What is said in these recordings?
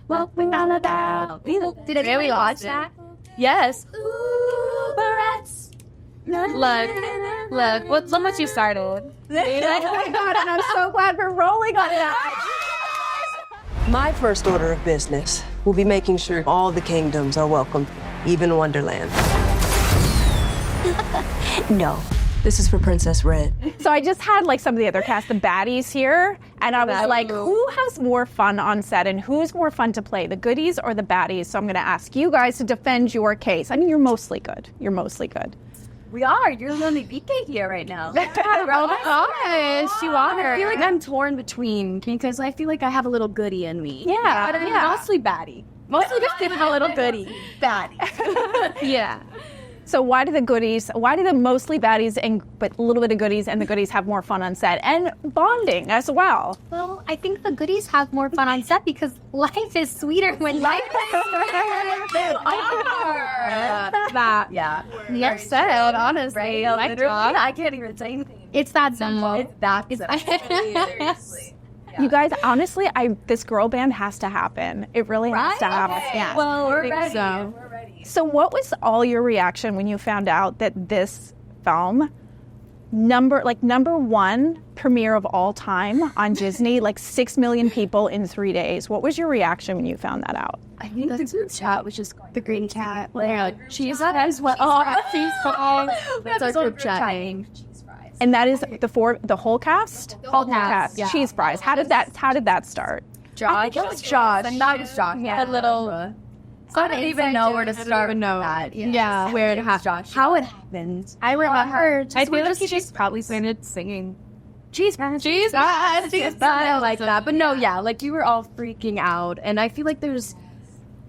What we all about. Did we watch that? Yes. Uberettes. Look. What? So much you started. Oh my God, and I'm so glad we're rolling on that. My first order of business will be making sure all the kingdoms are welcome, even Wonderland. No, this is for Princess Red. So I just had like some of the other cast, the baddies here, and I was like, who has more fun on set and who's more fun to play, the goodies or the baddies? So I'm going to ask you guys to defend your case. I mean, you're mostly good. We are. You're the only BK here right now. Oh my gosh, you are. I feel like I'm torn between because I feel like I have a little goodie in me. Yeah, But I'm yeah. mostly baddie. Mostly just a little goodie. Baddie. Yeah. So why do the mostly baddies but a little bit of goodies and the goodies have more fun on set and bonding as well? Well, I think the goodies have more fun on set because life is sweeter when life is sweeter. Yeah. Yes, Said, honestly. Right. Literally, I can't even say anything. it's that simple. It's that seriously. You guys, honestly, this girl band has to happen. It really has to happen. Okay. Yeah. Well, we're ready. so. We're ready. So what was all your reaction when you found out that this film, number one premiere of all time on Disney, like 6 million people in 3 days? What was your reaction when you found that out? I think the group chat was just the green cat. Like, she's as well. Oh, she's fine. That's our group chatting. And that is the whole cast? Whole cast, Yeah. Cheese fries. How did that start? Josh. It was Josh. That was Josh. Yeah. A little. I don't even know where to start with that. Yeah. Where it happened. How it happened. I remember. I feel like he just probably started singing. Cheese fries. Like that. But no, yeah, like you were all freaking out. And I feel like there's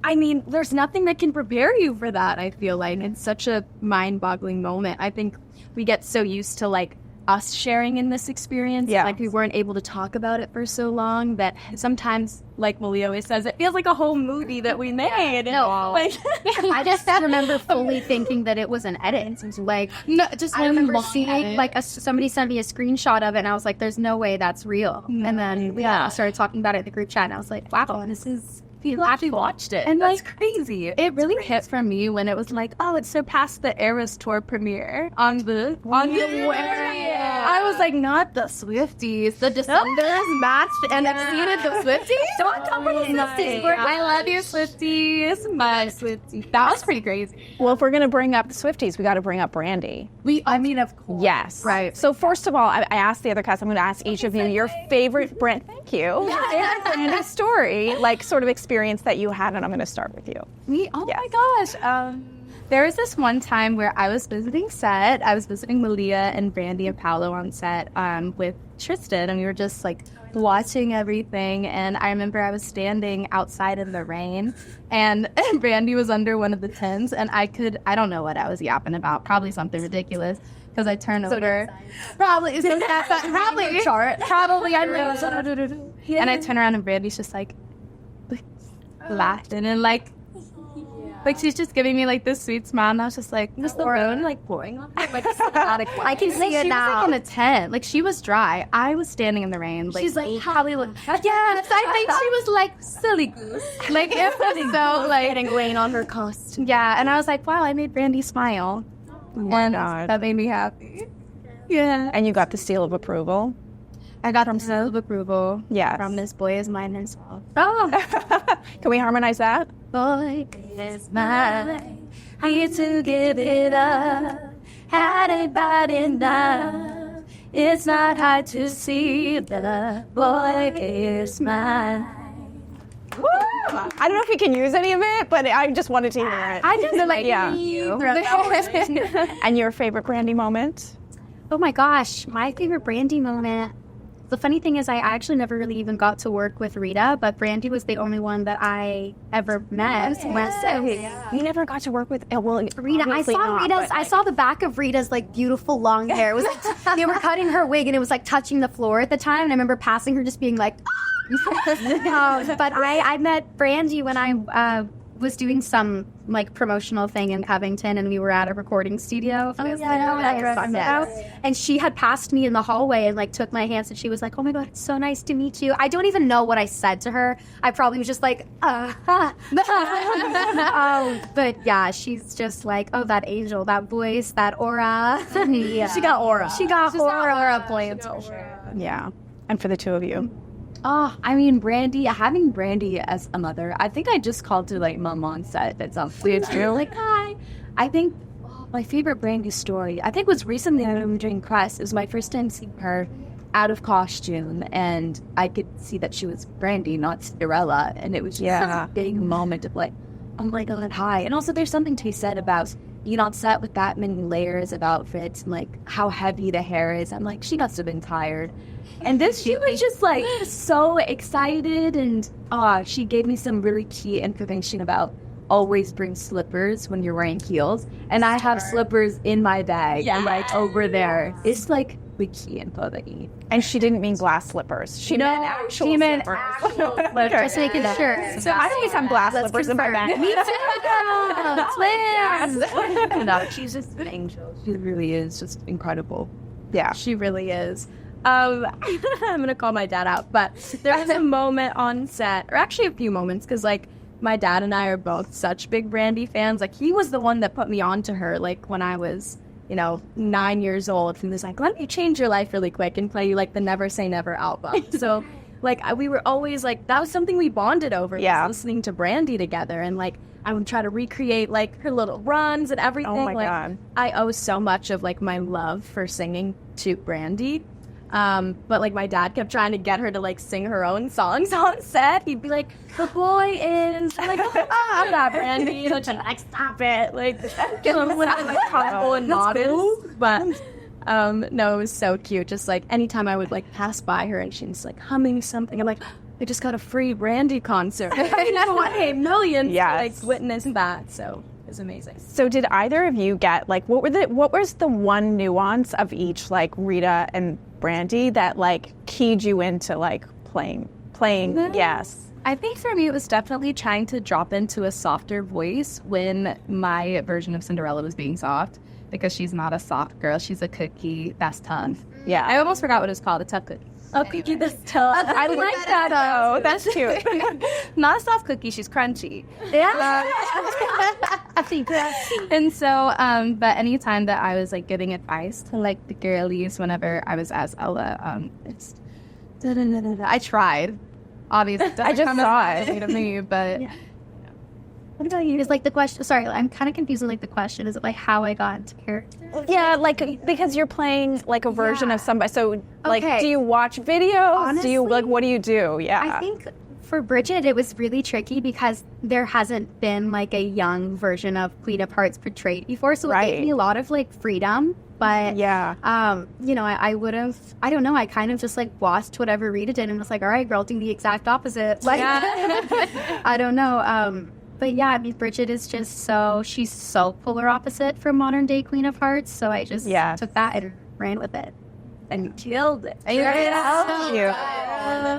nothing that can prepare you for that, I feel like. It's such a mind-boggling moment. I think we get so used to, like, us sharing in this experience. Yeah. Like, we weren't able to talk about it for so long that sometimes, like Malia always says, it feels like a whole movie that we made. No. Like, I just remember fully thinking that it was an edit. Like, no, just I remember seeing, like, somebody sent me a screenshot of it, and I was like, there's no way that's real. And then we started talking about it in the group chat, and I was like, wow, this is... People actually watched it. And, that's crazy. It really hit for me when it was like, oh, it surpassed the Eras Tour premiere on the I was like, not the Swifties. The Descendants matched and exceeded the Swifties? Don't tell me the Swifties. I love you, Swifties. My Swifties. That was pretty crazy. Well, if we're going to bring up the Swifties, we got to bring up Brandy. Of course. Yes. Right. So first of all, I asked the other cast, I'm going to ask each of you your favorite Brandy. Thank you. Brandy story, like sort of experience that you had, and I'm going to start with you. Oh Yes. my gosh. There was this one time where I was visiting set. I was visiting Malia and Brandy and Paolo on set with Tristan, and we were just like watching everything. And I remember I was standing outside in the rain, and Brandy was under one of the tents, and I don't know what I was yapping about, probably something ridiculous. Because I turned over, probably chart, probably I know, and I turn around and Brandy's just like laughing and like she's just giving me like this sweet smile, and I was just like, was the rain like pouring on me? Like, I can see it she now. was like in a tent, like she was dry. I was standing in the rain. Like, She's like, probably look. yes, I think she was like silly goose. Like it was so like Getting rain on her costume. yeah, and I was like, wow, I made Brandy smile. And that made me happy. Yeah. And you got the seal of approval. I got the seal of approval. Yes. From This Boy Is Mine herself. Can we harmonize that? Boy is mine. Here to give it up. Had it bad enough. It's not hard to see the boy is mine. Woo! I don't know if we can use any of it, but I just wanted to hear it. I just like Yeah. you. And your favorite Brandy moment? Oh my gosh, my favorite Brandy moment. The funny thing is I actually never really even got to work with Rita, but Brandy was the only one that I ever met. You never got to work with Rita, I saw the back of Rita's like beautiful long hair. It was like they were cutting her wig and it was like touching the floor at the time, and I remember passing her just being like but I met Brandy when I was doing some like promotional thing in Covington, and we were at a recording studio. And she had passed me in the hallway and like took my hands, and she was like, "Oh my God, it's so nice to meet you." I don't even know what I said to her. I probably was just like, but yeah, she's just like, oh, that angel, that voice, that aura. Yeah. She got aura. She got aura points for sure. Yeah. And for the two of you. Oh, I mean, Brandy, having Brandy as a mother, I think I just called her, like, mom on set. That sounds weird. Like, hi. I think my favorite Brandy story, I think was recently during press. It was my first time seeing her out of costume, and I could see that she was Brandy, not Cinderella. And it was just a big moment of, like, oh my God, hi. And also there's something to be said about being on set with that many layers of outfits and, like, how heavy the hair is. I'm like, she must have been tired. And this, she was just, like, so excited, and she gave me some really key information about always bring slippers when you're wearing heels. And I have slippers in my bag, like, over there. It's, like, the key info that you need. And she didn't mean glass slippers. She meant actual slippers. Just making sure. So I need some glass slippers in my bag. Me too. No, she's just an angel. She really is just incredible. Yeah. She really is. I'm going to call my dad out, but there was a moment on set, or actually a few moments, because, like, my dad and I are both such big Brandy fans. Like, he was the one that put me on to her, like, when I was, 9 years old. He was like, let me change your life really quick and play you, like, the Never Say Never album. So, like, we were always, like, that was something we bonded over, listening to Brandy together. And, like, I would try to recreate, like, her little runs and everything. Oh, my like, God. I owe so much of, like, my love for singing to Brandy. But, like, my dad kept trying to get her to, like, sing her own songs on set. He'd be like, the boy is, I'm like, I'm not Brandy. He'd like, stop it. Like, get him with, like, humble and modest. But, no, it was so cute. Just, like, anytime I would, like, pass by her and she's, like, humming something, I'm like, I just got a free Brandy concert. I paid millions to, like, witness that. So it was amazing. So did either of you get, like, what was the one nuance of each, like, Rita and Brandy that, like, keyed you into, like, playing? Yes. I think for me it was definitely trying to drop into a softer voice when my version of Cinderella was being soft, because she's not a soft girl. She's a cookie that's tough. Yeah. I almost forgot what it's called. A tough cookie. A cookie that's tough. I like that. Oh, that's cute. Not a soft cookie. She's crunchy. Yeah. I think that's. And so, but anytime that I was, like, giving advice to, like, the girlies whenever I was as Ella, it's I tried. Obviously, I just saw it. To me, but what about you? Is, like, the question? Sorry, I'm kind of confused with, like, the question. Is it, like, how I got into character? Yeah, like, because you're playing, like, a version of somebody. So, like, Okay. do you watch videos? Honestly, do you, like, what do you do? Yeah. I think for Bridget, it was really tricky because there hasn't been, like, a young version of Queen of Hearts portrayed before. So it gave me a lot of, like, freedom. But, I would have, I don't know, I kind of just, like, watched whatever Rita did and was like, all right, girl, do the exact opposite. Like, I don't know. But yeah, I mean, Bridget is just she's so polar opposite from modern day Queen of Hearts. So I just took that and ran with it. And you killed it.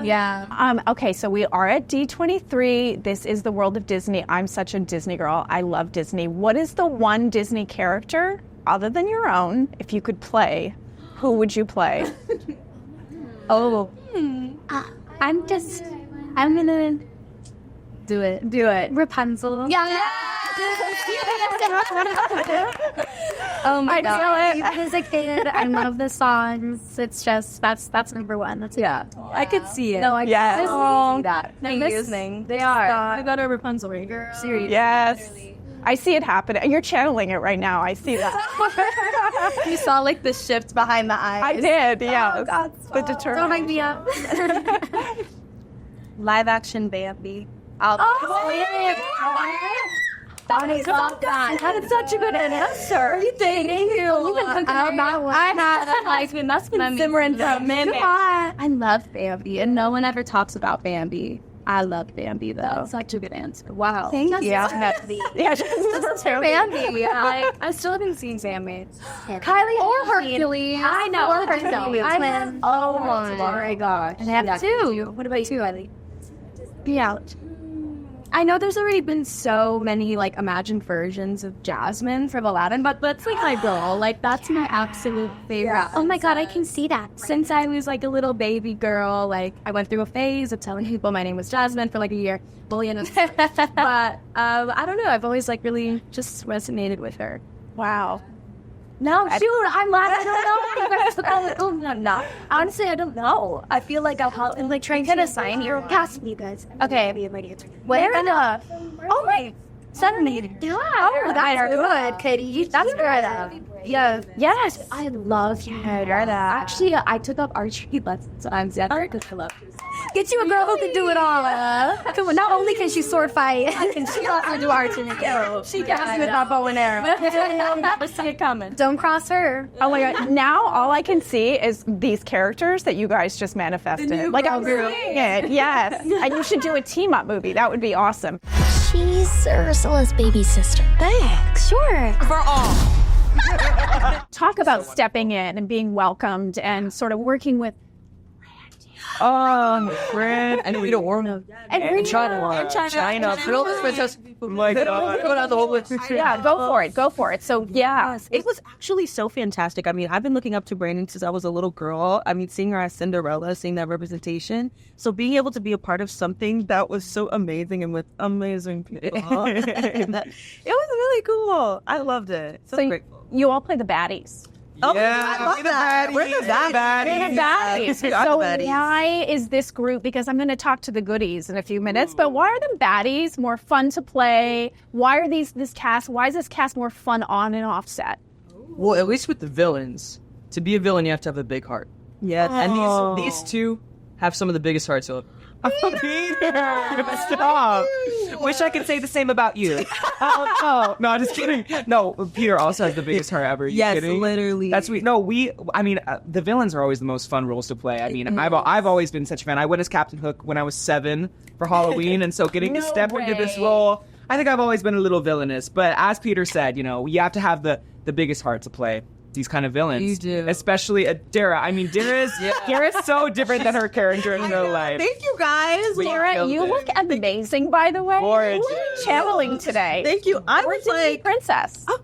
Yeah. Okay, so we are at D23. This is the world of Disney. I'm such a Disney girl. I love Disney. What is the one Disney character, other than your own, if you could play? Who would you play? I'm gonna do it. Rapunzel. Yeah. Oh my God. As a kid, I love the songs. It's just that's number one. That's I could see it. No, I see that. Amazing. They are. I got a Rapunzel ring. Seriously. Yes. I see it happening. You're channeling it right now. I see that. You saw, like, the shift behind the eyes. I did, yeah. Oh, God. The determination. Don't hang me up. Live action Bambi. That's such a good answer. Thank you. You've been cooking on that one. I have. That's been simmering for a minute. I love Bambi, and no one ever talks about Bambi. I love Bambi, though. That's such a good answer. Wow. Thank you. Yeah, just Bambi. I still haven't seen Bambi. Kylie or Hercules. I know. Or Hercules. Oh my gosh. I have two. What about you, Eileen? Be out. I know there's already been so many like imagined versions of Jasmine from Aladdin, but that's like my girl. Like that's my absolute favorite. Yeah. Oh my god, I can see that. Since I was like a little baby girl, like I went through a phase of telling people my name was Jasmine for like a year. But I don't know. I've always like really just resonated with her. Wow. No, shoot, I'm like, I don't know. No. Honestly, I don't know. I feel like I'm like trying to assign your Cast me, guys. Okay. Where the? Oh my. Suddenly. Yeah. Oh, that's good, Kitty. That's good. Yeah. Yes. I love you. Actually, I took up archery lessons. I'm Zephyr because I love you. Get you a girl who can do it all. Not only can she sword fight, She also do archery. She got me with my bow and arrow. Never see it coming. don't cross her. Oh my god! Now all I can see is these characters that you guys just manifested. Like I'm seeing it. Yes, and you should do a team up movie. That would be awesome. She's Ursula's baby sister. Thanks. Sure. For all. Talk about stepping in and being welcomed and sort of working with. Brand. And we don't warm up. And China. Fill this princess. My God. Go down the whole list. Yeah, go for it. So yeah, It was actually so fantastic. I mean, I've been looking up to Brandy since I was a little girl. I mean, seeing her as Cinderella, seeing that representation. So being able to be a part of something that was so amazing and with amazing people. It was really cool. I loved it. So grateful. you all play the baddies. Oh, Yeah, I love be the that. baddie. We're the baddies. Baddies. We are So the baddies. why is this group, because I'm going to talk to the goodies in a few minutes, but why are the baddies more fun to play? Why are this cast, why is this cast more fun on and off set? Well, at least with the villains, to be a villain, you have to have a big heart. Yeah. And these two have some of the biggest hearts. So Stop. Wish I could say the same about you. Oh, no, just kidding. No, Peter also has the biggest heart ever. You Yes, kidding? literally. That's sweet. No, I mean, the villains are always the most fun roles to play. I mean, I've always been such a fan. I went as Captain Hook when I was 7 for Halloween, and so getting to step into this role, I think I've always been a little villainous. But as Peter said, you know, you have to have the biggest heart to play these kind of villains. You do. Especially Dara. I mean, Dara's so different than her character in real life. Thank you, guys. Sarah, you look amazing, by the way. Gorgeous. What are you channeling today? Thank you. I Where's was the like, princess? oh,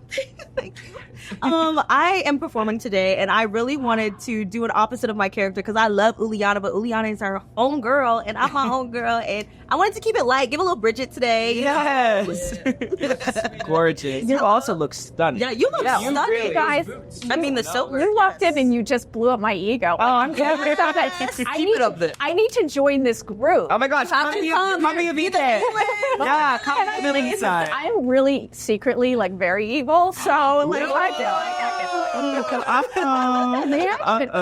thank you. I am performing today, and I really wanted to do an opposite of my character because I love Uliana, but Uliana is her own girl, and I'm my own girl, and I wanted to keep it light, give a little Bridget today. Yes. Gorgeous. You also look stunning. Yeah, you look stunning, really. Guys, I mean, the silver. you walked in and you just blew up my ego. Oh, I'm Keep it up there. I need to join this group. Oh my gosh, come here, be there. Yeah, come to the villain side. I'm really secretly like very evil, so like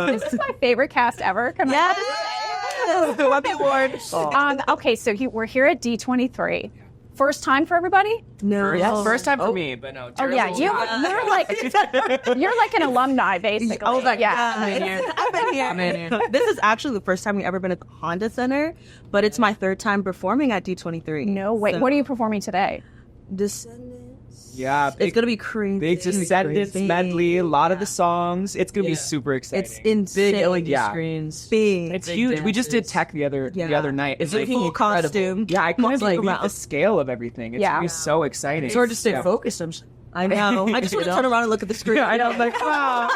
this is my favorite cast ever. Come on. Love the award. Okay, so we're here at D23. First time for everybody? No. Yes, first time for me, but no. Oh yeah, you're like an alumni basically. Oh my yeah. I've been here. This is actually the first time we've ever been at the Honda Center, but it's my third time performing at D23. No, wait. So, What are you performing today? Descendants. Yeah, It's gonna be crazy. big Descendants medley. A lot lot of the songs. It's gonna be super exciting. It's insane. Big LED Yeah. screens. Big. It's huge. We just did tech the other night. It's like, full costume. yeah, I can't like, believe the scale of everything. It's gonna be so exciting. It's hard to stay Yeah. focused. I'm just, I know. I just want to turn around and look at the screen. I know, like, wow.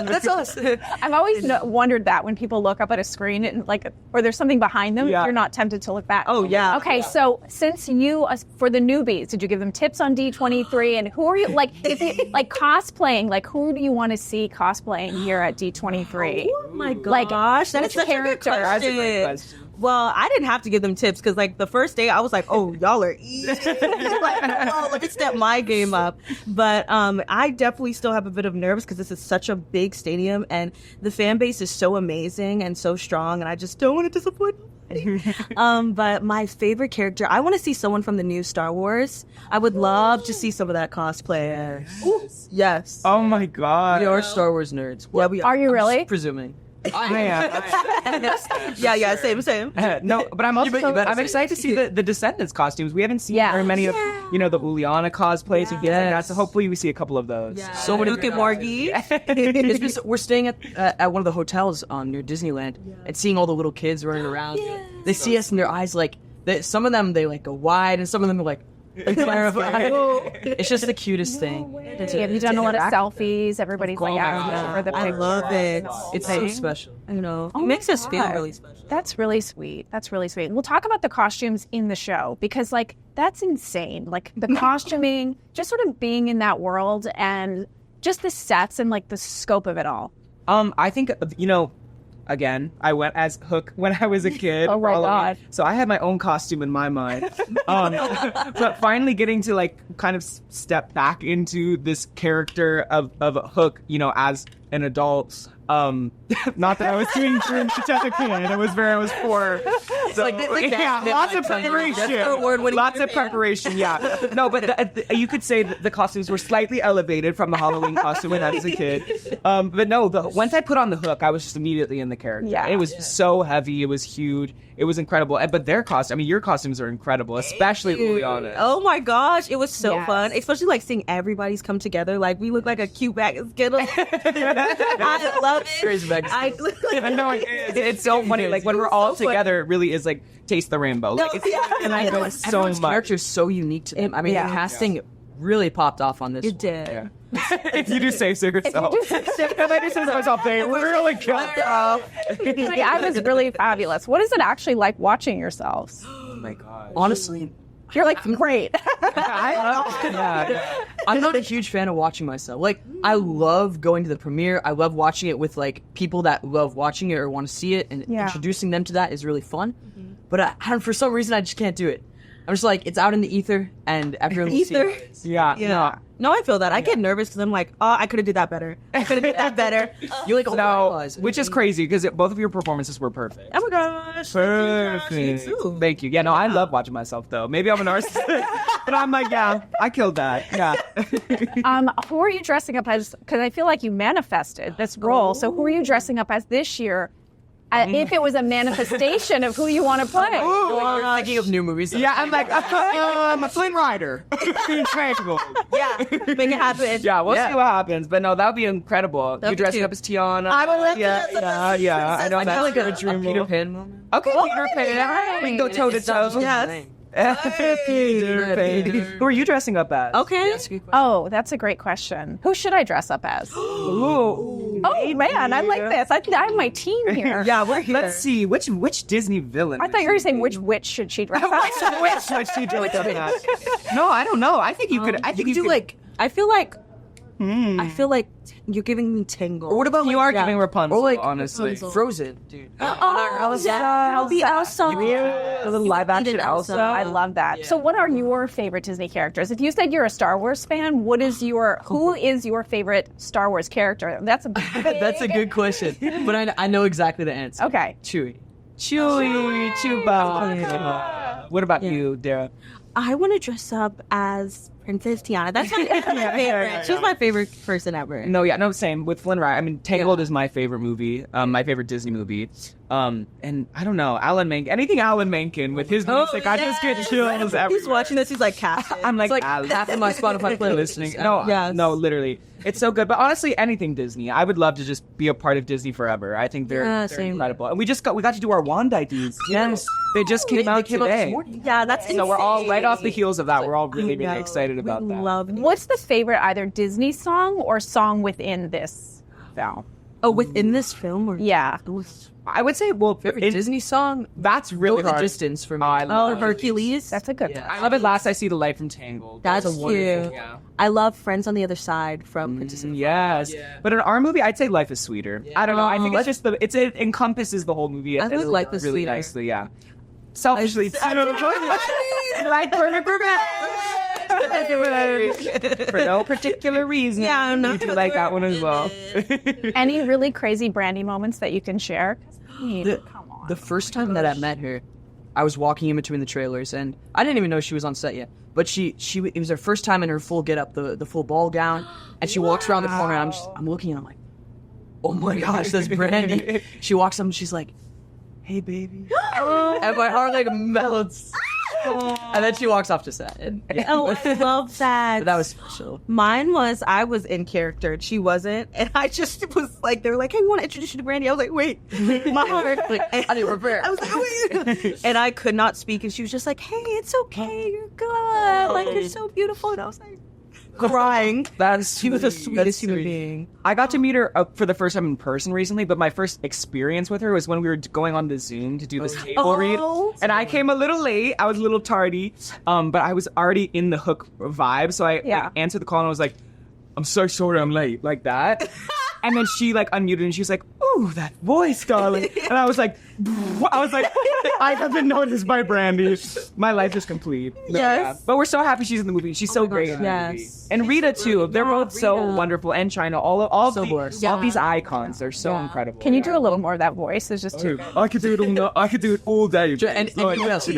That's us. I've always wondered that when people look up at a screen and like, or there's something behind them, Yeah. you're not tempted to look back. Oh, yeah. Okay, so since you, for the newbies, did you give them tips on D23? And who are you, like, is it like cosplaying? Like, who do you want to see cosplaying here at D23? Oh my gosh, Like, that is which such character? a good That's a question. great question. Well, I didn't have to give them tips because, like, the first day I was like, "Oh, y'all are easy." Like, oh, let me step my game up. But I definitely still have a bit of nerves because this is such a big stadium and the fan base is so amazing and so strong, and I just don't want to disappoint nobody. But my favorite character, I want to see someone from the new Star Wars. I would love to see some of that cosplay. Yes. Oh my god. we are Star Wars nerds. Yeah, we Are you really? Presuming. I am. Yeah, same. No, but I'm also you better I'm say excited to see the Descendants costumes. We haven't seen Yeah. very many of the Uliana cosplays and things like that. So hopefully we see a couple of those. So many Luke and Margie. It's just, we're staying at one of the hotels near Disneyland and seeing all the little kids running around. They see us and their eyes like Some of them they like go wide, and some of them are like clarify. It's just the cutest thing. Have you done a lot of selfies? Everybody's like asking for the picture. I love it. It's so special. You know, Oh it makes my us feel God. really special. That's really sweet. That's really sweet. We'll talk about the costumes in the show because, like, that's insane. Like, the costuming, just sort of being in that world and just the sets and, like, the scope of it all. I think, you know, again, I went as Hook when I was a kid. Oh, my God. So I had my own costume in my mind. But finally getting to, like, kind of step back into this character of Hook, you know, as an adult. Not that I was doing dreams as a kid. I was 4. So, lots of preparation. Lots of preparation, yeah. No, but you could say that the costumes were slightly elevated from the Halloween costume when I was a kid. But no, once I put on the Hook, I was just immediately in the character. Yeah. It was so heavy. It was huge. It was incredible. But their costume, I mean, your costumes are incredible, especially Liliana. Oh my gosh, it was so Yes. fun. Especially like seeing everybody's come together. Like we look like a cute bag of Skittles. I love it. Crazy bag of I know it's so funny. Like when we're all together, it really is like taste the rainbow. Like and I know so Everyone's much. character is so unique to them. I mean, the casting really popped off on this. It did. Yeah. If you do say so yourself. If I do say so myself, they really got I was really fabulous. What is it actually like watching yourselves? Oh my god. Honestly, You're like, great. I'm not a huge fan of watching myself. Like, I love going to the premiere. I love watching it with like people that love watching it or want to see it, and introducing them to that is really fun. But for some reason, I just can't do it. I'm just like, it's out in the ether, and everyone will see it. Yeah. No, I feel that. I get nervous because I'm like, oh, I could have did that better. I could have did that better. You like No, which is crazy because both of your performances were perfect. Oh my gosh. Perfect. Thank you. Yeah, no, I love watching myself though. Maybe I'm a narcissist, but I'm like, yeah, I killed that. Yeah. Who are you dressing up as? Because I feel like you manifested this role. So who are you dressing up as this year? If it was a manifestation of who you want to play. You're thinking of new movies. Yeah, I'm like, a Flynn Rider. Incredible. Yeah, make it happen. Yeah, we'll see what happens. But no, that would be incredible. You dressing up as Tiana. I would love to. Yeah. I know that's like a dream Peter role. Pan moment. Okay, Peter Pan. We can go toe to toe. Yes. Peter Pan. Who are you dressing up as? Okay. Oh, that's a great question. Who should I dress up as? Ooh. Oh, man, I like this. I have my team here. Yeah, we're here. Let's see. Which Disney villain? I thought you were saying which witch should she dress up as? Which should she do that? No, I don't know. I think you could. I think you do could, like. I feel like you're giving me tingle. Or what about You are giving Rapunzel, or like honestly. Frozen, dude. Elsa. The Elsa. A little live action Elsa. I love that. So what are your favorite Disney characters? If you said you're a Star Wars fan, who is your favorite Star Wars character? That's a That's a good question, but I know exactly the answer. Okay. Chewie. Chewbacca. What about you, Dara? I want to dress up as Princess Tiana. That's my favorite. She was my favorite person ever. No, same with Flynn Rider. I mean, Tangled is my favorite movie, my favorite Disney movie. And I don't know, Alan Menken. Anything Alan Menken with his music, I just get chills everywhere. He's watching this. He's like, Cassie. I'm like, Half of my Spotify playlist listening. No, literally. It's so good. But honestly, anything Disney. I would love to just be a part of Disney forever. I think they're incredible. And we got to do our Wand IDs. Yes. They just came out today. Yeah, that's So we're all right off the heels of that. We're all really, really excited about that. Love it. What's the favorite either Disney song or song within this film? Oh, within this film? Or Yeah. I would say, favorite Disney song. That's really Go the hard. Distance for me. I love Hercules. That's a good one. I love it. Last I See the Light from Tangled. That's a cute. Yeah. I love Friends on the Other Side from Princess and Yes, but in our movie, I'd say Life is Sweeter. I don't know. I think it's just it encompasses the whole movie. I think Life is really Sweeter. nicely. Yeah. Selfishly, too. Like for no particular reason. Yeah, I know. You do like that one as well. Any really crazy Brandy moments that you can share? Come on. The first time that I met her, I was walking in between the trailers, and I didn't even know she was on set yet. But it was her first time in her full get-up, the full ball gown, and she walks around the corner, and I'm looking, and I'm like, oh my gosh, that's Brandy. She walks up, and she's like, hey, baby. And my heart like melts. And then she walks off to set. And, yeah. Oh, I love that. But that was special. Mine was, I was in character and she wasn't. And I just was like, they were like, hey, we want to introduce you to Brandy. I was like, wait, my heart. Like, I didn't prepare. I was like, wait. And I could not speak. And she was just like, hey, it's okay. You're good. Like, you're so beautiful. And I was like, crying. She was the sweetest human being. I got to meet her for the first time in person recently, but my first experience with her was when we were going on the Zoom to do this table read. And I came a little late. I was a little tardy, but I was already in the Hook vibe. So I answered the call and I was like, I'm so sorry I'm late, like that. And then she like unmuted and she was like, ooh, that voice, darling. And I was like, I have been noticed by Brandy. My life is complete. Yes. Yeah. But we're so happy she's in the movie. She's so great in the movie. And Rita too. They're both so wonderful. And China. All these icons. They're so incredible. Can you do a little more of that voice? It's just too good. I could do it all day. And who else? I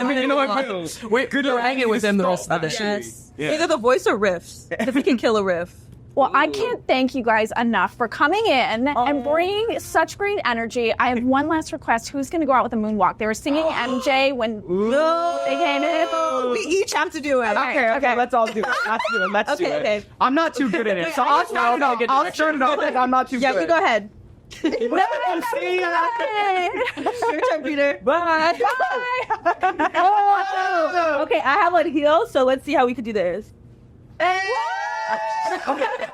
mean, you know what? Wait, good to hang it with them the rest of the Yes. Yeah. Either the voice or riffs. If we can kill a riff. Well, I can't thank you guys enough for coming in and bringing such great energy. I have one last request. Who's going to go out with a moonwalk? They were singing MJ when they came in. We each have to do it. Okay. Let's all do it. Let's do it. Okay. I'm not too good at it. So I'll start it off. I'm not too good. Yeah, we go ahead. See you. Your turn, Peter. Bye. Okay, I have one heel, so let's see how we can do this. Okay.